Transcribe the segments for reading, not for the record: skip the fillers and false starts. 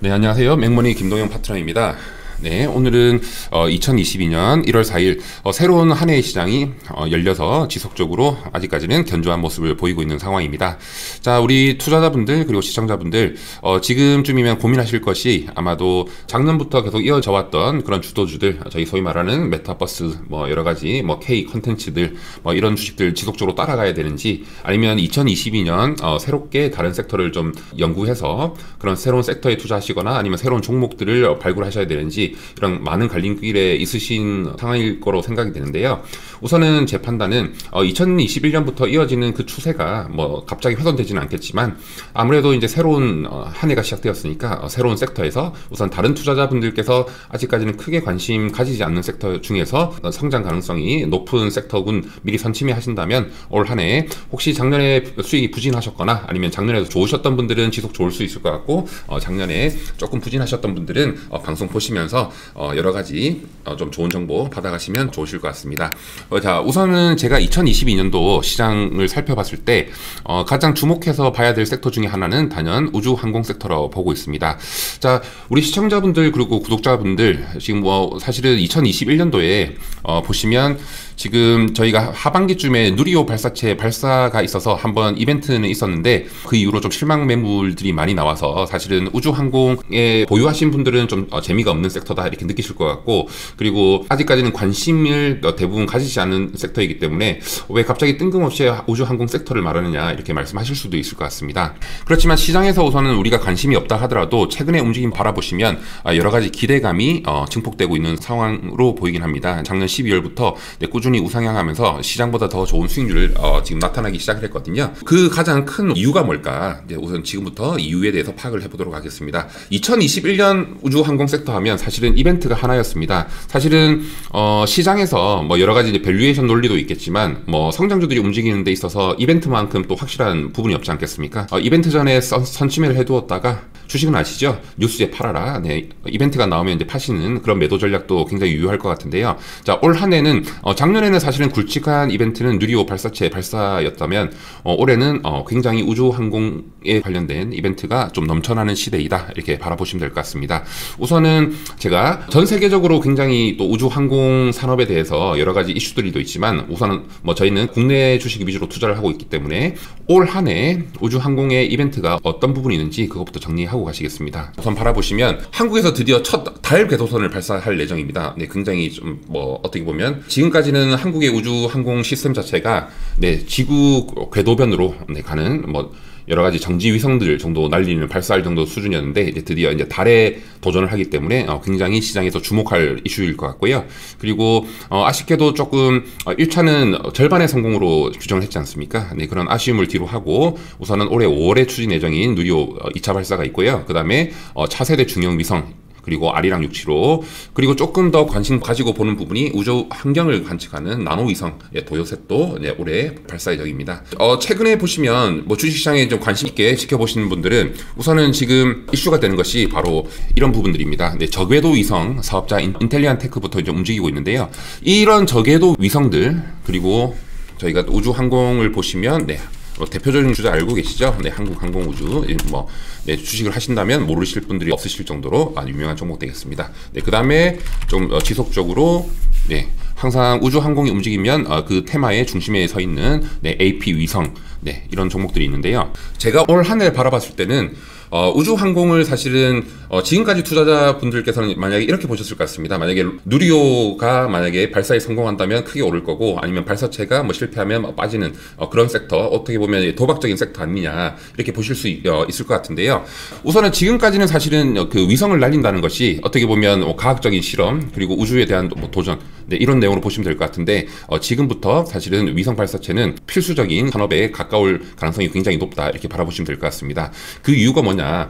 네, 안녕하세요. 맥머니 김동영 파트너입니다. 네, 오늘은 2022년 1월 4일 새로운 한 해의 시장이 열려서 지속적으로 아직까지는 견조한 모습을 보이고 있는 상황입니다. 자, 우리 투자자분들 그리고 시청자분들 지금쯤이면 고민하실 것이 아마도 작년부터 계속 이어져 왔던 그런 주도주들, 저희 소위 말하는 메타버스 여러 가지 K 컨텐츠들 이런 주식들 지속적으로 따라가야 되는지, 아니면 2022년 새롭게 다른 섹터를 좀 연구해서 그런 새로운 섹터에 투자하시거나 아니면 새로운 종목들을 발굴하셔야 되는지, 이런 많은 갈림길에 있으신 상황일 거로 생각이 되는데요. 우선은 제 판단은 2021년부터 이어지는 그 추세가 갑자기 훼손되지는 않겠지만, 아무래도 이제 새로운 한 해가 시작되었으니까 새로운 섹터에서 우선 다른 투자자분들께서 아직까지는 크게 관심 가지지 않는 섹터 중에서 성장 가능성이 높은 섹터군 미리 선침해 하신다면, 올 한 해 혹시 작년에 수익이 부진하셨거나 아니면 작년에도 좋으셨던 분들은 지속 좋을 수 있을 것 같고, 작년에 조금 부진하셨던 분들은 방송 보시면서 여러 가지 좀 좋은 정보 받아가시면 좋으실 것 같습니다. 자, 우선은 제가 2022년도 시장을 살펴봤을 때 가장 주목해서 봐야 될 섹터 중에 하나는 단연 우주 항공 섹터라고 보고 있습니다. 자, 우리 시청자분들 그리고 구독자분들, 지금 사실은 2021년도에 보시면 지금 저희가 하반기쯤에 누리호 발사체 발사가 있어서 한번 이벤트는 있었는데, 그 이후로 좀 실망 매물들이 많이 나와서 사실은 우주 항공에 보유하신 분들은 좀 재미가 없는 섹터다 이렇게 느끼실 것 같고, 그리고 아직까지는 관심을 대부분 가지지 않는 섹터이기 때문에 왜 갑자기 뜬금없이 우주 항공 섹터를 말하느냐 이렇게 말씀하실 수도 있을 것 같습니다. 그렇지만 시장에서 우선은 우리가 관심이 없다 하더라도 최근의 움직임 바라보시면 여러 가지 기대감이 증폭되고 있는 상황으로 보이긴 합니다. 작년 12월부터 꾸준히 우상향하면서 시장보다 더 좋은 수익률을 지금 나타나기 시작을 했거든요. 그 가장 큰 이유가 뭘까? 우선 지금부터 이유에 대해서 파악을 해보도록 하겠습니다. 2021년 우주 항공 섹터 하면 사실은 이벤트가 하나였습니다. 사실은 시장에서 여러 가지 이제 밸류에이션 논리도 있겠지만 성장주들이 움직이는 데 있어서 이벤트만큼 또 확실한 부분이 없지 않겠습니까? 이벤트 전에 선침해를 해두었다가, 주식은 아시죠? 뉴스에 팔아라. 네, 이벤트가 나오면 이제 파시는 그런 매도 전략도 굉장히 유효할 것 같은데요. 자, 올 한 해는 작년에는 사실은 굵직한 이벤트는 누리호 발사체 발사였다면, 올해는 굉장히 우주 항공에 관련된 이벤트가 좀 넘쳐나는 시대이다 이렇게 바라보시면 될 것 같습니다. 우선은 제가 전 세계적으로 굉장히 또 우주 항공 산업에 대해서 여러 가지 이슈들이 또 있지만, 우선은 저희는 국내 주식 위주로 투자를 하고 있기 때문에 올 한 해 우주 항공의 이벤트가 어떤 부분이 있는지 그것부터 정리하고 가시겠습니다. 우선 바라보시면 한국에서 드디어 첫 달 궤도선을 발사할 예정입니다. 네, 굉장히 좀 어떻게 보면 지금까지는 한국의 우주 항공 시스템 자체가 지구 궤도변으로 가는 여러 가지 정지 위성들 정도 날리는 발사할 정도 수준이었는데, 이제 드디어 이제 달에 도전을 하기 때문에 굉장히 시장에서 주목할 이슈일 것 같고요. 그리고 아쉽게도 조금 1차는 절반의 성공으로 규정을 했지 않습니까? 네, 그런 아쉬움을 뒤로 하고 우선은 올해 5월에 추진 예정인 누리호 2차 발사가 있고요. 그 다음에 차세대 중형 위성, 그리고 아리랑 675, 그리고 조금 더 관심 가지고 보는 부분이 우주 환경을 관측하는 나노위성 도요셋도 올해 발사 예정입니다. 최근에 보시면 주식시장에 좀 관심 있게 지켜보시는 분들은 우선은 지금 이슈가 되는 것이 바로 이런 부분들입니다. 저궤도 위성 사업자 인텔리안 테크부터 이제 움직이고 있는데요. 이런 저궤도 위성들, 그리고 저희가 우주 항공을 보시면 대표적인 주자 알고 계시죠? 한국항공우주 주식을 하신다면 모르실 분들이 없으실 정도로 아주 유명한 종목 되겠습니다. 그 다음에 좀 지속적으로 항상 우주 항공이 움직이면 그 테마의 중심에 서 있는 AP 위성 이런 종목들이 있는데요. 제가 올 한 해를 바라봤을 때는 우주 항공을 사실은 지금까지 투자자분들께서는 만약에 이렇게 보셨을 것 같습니다. 만약에 누리호가 만약에 발사에 성공한다면 크게 오를 거고, 아니면 발사체가 실패하면 빠지는 그런 섹터, 어떻게 보면 도박적인 섹터 아니냐 이렇게 보실 수 있을 것 같은데요. 우선은 지금까지는 사실은 그 위성을 날린다는 것이 어떻게 보면 과학적인 실험 그리고 우주에 대한 도전 이런 내용으로 보시면 될 것 같은데, 지금부터 사실은 위성 발사체는 필수적인 산업에 가까울 가능성이 굉장히 높다 이렇게 바라보시면 될 것 같습니다. 그 이유가 뭐냐?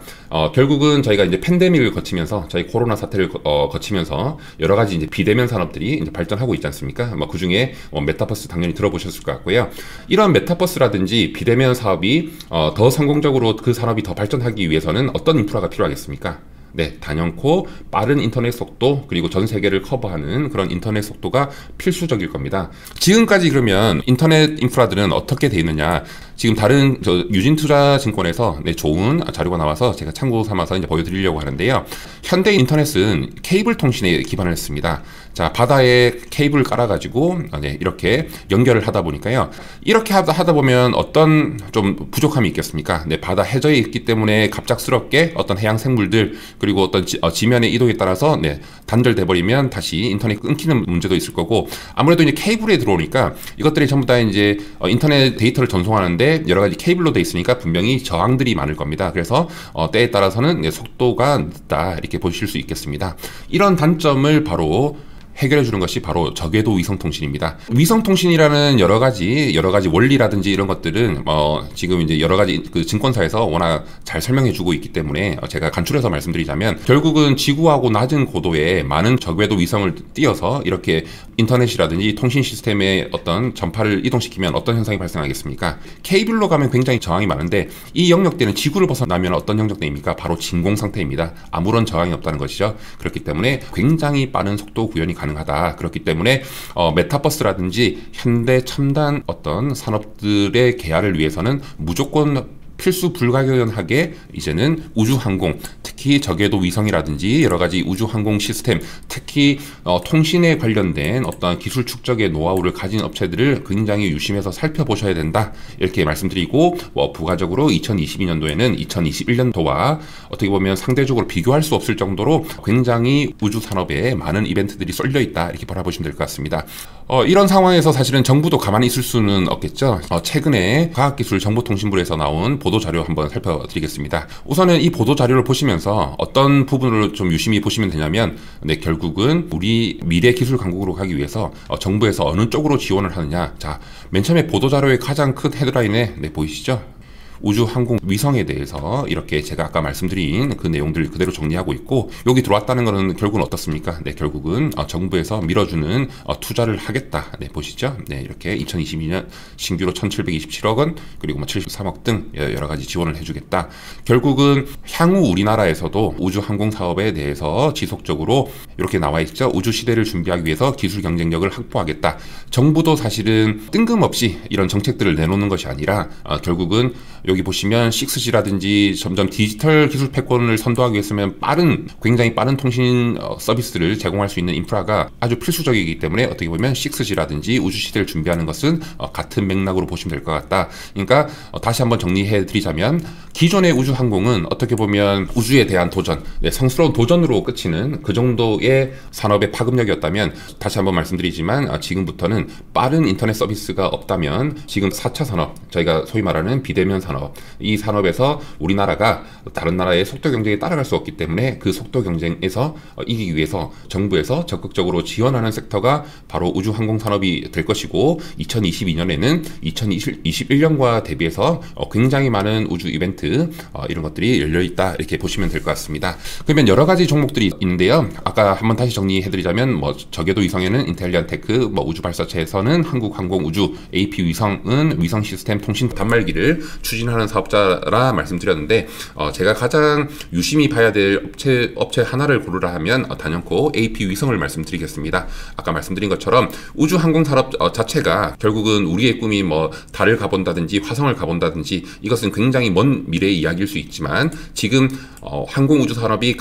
결국은 저희가 이제 팬데믹을 거치면서, 저희 코로나 사태를 거치면서 여러 가지 이제 비대면 산업들이 이제 발전하고 있지 않습니까? 그 중에 메타버스 당연히 들어보셨을 것 같고요. 이런 메타버스라든지 비대면 사업이 더 성공적으로 그 산업이 더 발전하기 위해서는 어떤 인프라가 필요하겠습니까? 네, 단연코 빠른 인터넷 속도 그리고 전 세계를 커버하는 그런 인터넷 속도가 필수적일 겁니다. 지금까지 그러면 인터넷 인프라들은 어떻게 돼 있느냐? 지금 다른 유진투자증권에서 좋은 자료가 나와서 제가 참고 삼아서 이제 보여드리려고 하는데요. 현대 인터넷은 케이블 통신에 기반을 했습니다. 자, 바다에 케이블 깔아가지고 이렇게 연결을 하다 보니까요. 이렇게 하다 보면 어떤 좀 부족함이 있겠습니까? 네, 바다 해저에 있기 때문에 갑작스럽게 어떤 해양 생물들 그리고 어떤 지면의 이동에 따라서 단절돼 버리면 다시 인터넷 끊기는 문제도 있을 거고, 아무래도 이제 케이블에 들어오니까 이것들이 전부 다 이제 인터넷 데이터를 전송하는데 여러 가지 케이블로 돼 있으니까 분명히 저항들이 많을 겁니다. 그래서 때에 따라서는 속도가 늦다 이렇게 보실 수 있겠습니다. 이런 단점을 바로 해결해 주는 것이 바로 저궤도 위성통신입니다. 위성통신이라는 여러 가지 원리라든지 이런 것들은 지금 이제 여러 가지 그 증권사에서 워낙 잘 설명해 주고 있기 때문에 제가 간추려서 말씀드리자면, 결국은 지구하고 낮은 고도에 많은 저궤도 위성을 띄어서 이렇게 인터넷이라든지 통신 시스템의 어떤 전파를 이동시키면 어떤 현상이 발생하겠습니까? 케이블로 가면 굉장히 저항이 많은데 이 영역대는 지구를 벗어나면 어떤 영역대입니까? 바로 진공 상태입니다. 아무런 저항이 없다는 것이죠. 그렇기 때문에 굉장히 빠른 속도 구현이 가능하다. 그렇기 때문에 메타버스라든지 현대 첨단 어떤 산업들의 개발을 위해서는 무조건 필수 불가결하게 이제는 우주항공, 특히 저궤도 위성이라든지 여러 가지 우주항공 시스템, 특히 통신에 관련된 어떤 기술 축적의 노하우를 가진 업체들을 굉장히 유심해서 살펴보셔야 된다. 이렇게 말씀드리고, 부가적으로 2022년도에는 2021년도와 어떻게 보면 상대적으로 비교할 수 없을 정도로 굉장히 우주 산업에 많은 이벤트들이 쏠려 있다. 이렇게 바라보시면 될 것 같습니다. 이런 상황에서 사실은 정부도 가만히 있을 수는 없겠죠. 최근에 과학기술정보통신부에서 나온 보도자료 한번 살펴드리겠습니다. 우선은 이 보도자료를 보시면서 어떤 부분을 좀 유심히 보시면 되냐면, 결국은 우리 미래 기술 강국으로 가기 위해서 정부에서 어느 쪽으로 지원을 하느냐. 자, 맨 처음에 보도자료의 가장 큰 헤드라인에 보이시죠? 우주 항공 위성에 대해서 이렇게 제가 아까 말씀드린 그 내용들을 그대로 정리하고 있고, 여기 들어왔다는 것은 결국은 어떻습니까? 결국은 정부에서 밀어주는 투자를 하겠다. 보시죠? 이렇게 2022년 신규로 1,727억 원 그리고 73억 등 여러 가지 지원을 해주겠다. 결국은 향후 우리나라에서도 우주 항공 사업에 대해서 지속적으로 이렇게 나와 있죠. 우주 시대를 준비하기 위해서 기술 경쟁력을 확보하겠다. 정부도 사실은 뜬금없이 이런 정책들을 내놓는 것이 아니라 결국은 여기 보시면 6G라든지 점점 디지털 기술 패권을 선도하기 위해서는 굉장히 빠른 통신 서비스를 제공할 수 있는 인프라가 아주 필수적이기 때문에 어떻게 보면 6G라든지 우주 시대를 준비하는 것은 같은 맥락으로 보시면 될 것 같다. 그러니까 다시 한번 정리해 드리자면, 기존의 우주 항공은 어떻게 보면 우주에 대한 도전, 성스러운 도전으로 그치는 그 정도의 산업의 파급력이었다면, 다시 한번 말씀드리지만 지금부터는 빠른 인터넷 서비스가 없다면 지금 4차 산업, 저희가 소위 말하는 비대면 산업, 이 산업에서 우리나라가 다른 나라의 속도 경쟁에 따라갈 수 없기 때문에 그 속도 경쟁에서 이기기 위해서 정부에서 적극적으로 지원하는 섹터가 바로 우주항공 산업이 될 것이고, 2022년에는 2021년과 대비해서 굉장히 많은 우주 이벤트 이런 것들이 열려있다. 이렇게 보시면 될 것 같습니다. 그러면 여러 가지 종목들이 있는데요. 아까 한번 다시 정리해드리자면 저궤도 위성에는 인텔리안테크, 우주발사체에서는 한국항공우주, AP 위성은 위성 시스템 통신 단말기를 추진하는 사업자라 말씀드렸는데, 제가 가장 유심히 봐야 될 업체 하나를 고르라 하면 단연코 AP 위성을 말씀드리겠습니다. 아까 말씀드린 것처럼 우주 항공 산업 자체가 결국은 우리의 꿈이 달을 가본다든지 화성을 가본다든지 이것은 굉장히 먼 미래의 이야기일 수 있지만, 지금 항공 우주 산업이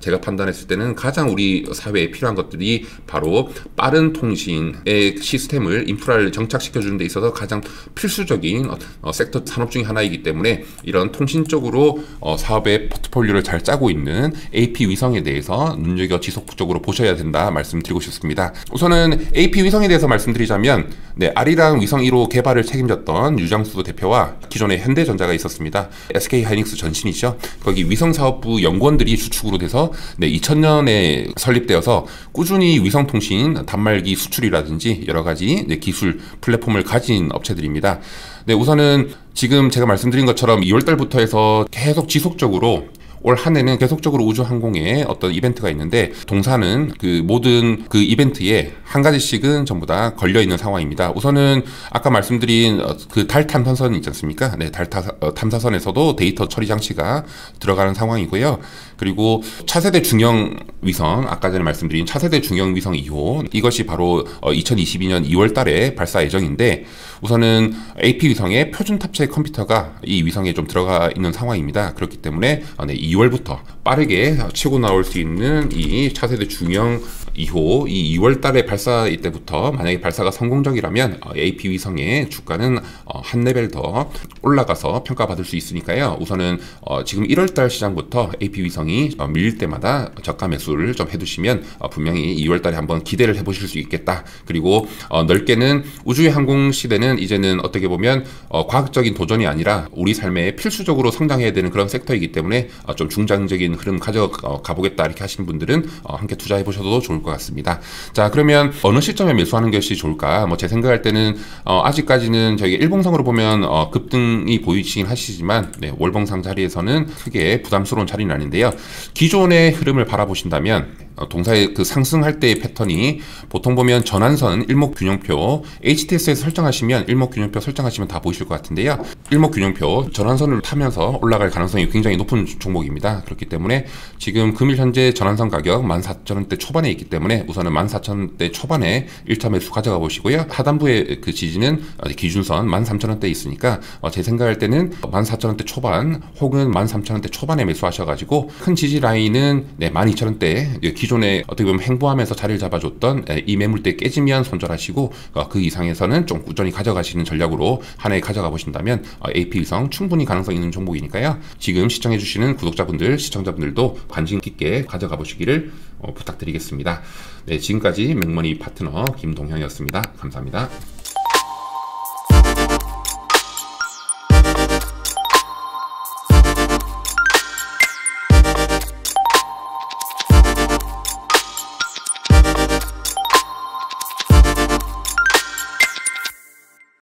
제가 판단했을 때는 가장 우리 사회에 필요한 것들이 바로 빠른 통신의 시스템을, 인프라를 정착시켜 주는 데 있어서 가장 필수적인 섹터 산업 중에 하나이기 때문에 이런 통신 쪽으로 사업의 포트폴리오를 잘 짜고 있는 AP 위성에 대해서 눈여겨 지속적으로 보셔야 된다 말씀드리고 싶습니다. 우선은 AP 위성에 대해서 말씀드리자면, 아리랑 위성 1호 개발을 책임졌던 유장수 대표와 기존에 현대전자가 있었습니다. SK하이닉스 전신이죠. 거기 위성사업부 연구원들이 주축으로 돼서 2000년에 설립되어서 꾸준히 위성통신 단말기 수출이라든지 여러 가지 기술 플랫폼을 가진 업체들입니다. 우선은 지금 제가 말씀드린 것처럼 2월달부터 해서 계속 지속적으로 올 한 해는 계속적으로 우주항공에 어떤 이벤트가 있는데 동사는 그 모든 그 이벤트에 한 가지씩은 전부 다 걸려 있는 상황입니다. 우선은 아까 말씀드린 그 달 탐사선 있지 않습니까? 네, 달 탐사선에서도 데이터 처리 장치가 들어가는 상황이고요. 그리고 차세대 중형 위성, 아까 전에 말씀드린 차세대 중형 위성 2호, 이것이 바로 2022년 2월 달에 발사 예정인데 우선은 AP 위성의 표준 탑재 컴퓨터가 이 위성에 좀 들어가 있는 상황입니다. 그렇기 때문에 2월부터 빠르게 치고 나올 수 있는 이 차세대 중형 2호, 이 2월 달에 발사 이때부터 만약에 발사가 성공적이라면 AP 위성의 주가는 한 레벨 더 올라가서 평가받을 수 있으니까요. 우선은 지금 1월 달 시장부터 AP 위성이 밀릴 때마다 저가 매수를 좀 해두시면 분명히 2월 달에 한번 기대를 해보실 수 있겠다. 그리고 넓게는 우주의 항공 시대는 이제는 어떻게 보면 과학적인 도전이 아니라 우리 삶에 필수적으로 성장해야 되는 그런 섹터이기 때문에 좀 중장적인 흐름 가져가 보겠다 이렇게 하시는 분들은 함께 투자해 보셔도 좋을 것 같습니다. 자, 그러면 어느 시점에 매수하는 것이 좋을까? 뭐 제 생각할 때는 아직까지는 저희가 일봉상으로 보면 급등이 보이시긴 하시지만 네, 월봉상 자리에서는 크게 부담스러운 자리는 아닌데요. 기존의 흐름을 바라보신다면 동사의 그 상승할 때의 패턴이 보통 보면 전환선, 일목균형표, HTS에서 설정하시면 일목균형표 설정하시면 다 보이실 것 같은데요. 일목균형표 전환선을 타면서 올라갈 가능성이 굉장히 높은 종목입니다. 그렇기 때문에 지금 금일 현재 전환선 가격 14,000원대 초반에 있기 때문에 우선은 14,000원대 초반에 1차 매수 가져가 보시고요. 하단부의 그 지지는 기준선 13,000원대 있으니까 제 생각할 때는 14,000원대 초반 혹은 13,000원대 초반에 매수하셔가지고 큰 지지 라인은 12,000원대 기존에 어떻게 보면 행보하면서 자리를 잡아줬던 이 매물대 깨지면 손절하시고 그 이상에서는 좀 꾸준히 가져가시는 전략으로 한 해 가져가 보신다면 AP 위성 충분히 가능성 있는 종목이니까요. 지금 시청해주시는 구독자분들, 시청자분들도 관심 깊게 가져가 보시기를 부탁드리겠습니다. 네, 지금까지 맥머니 파트너 김동형이었습니다. 감사합니다.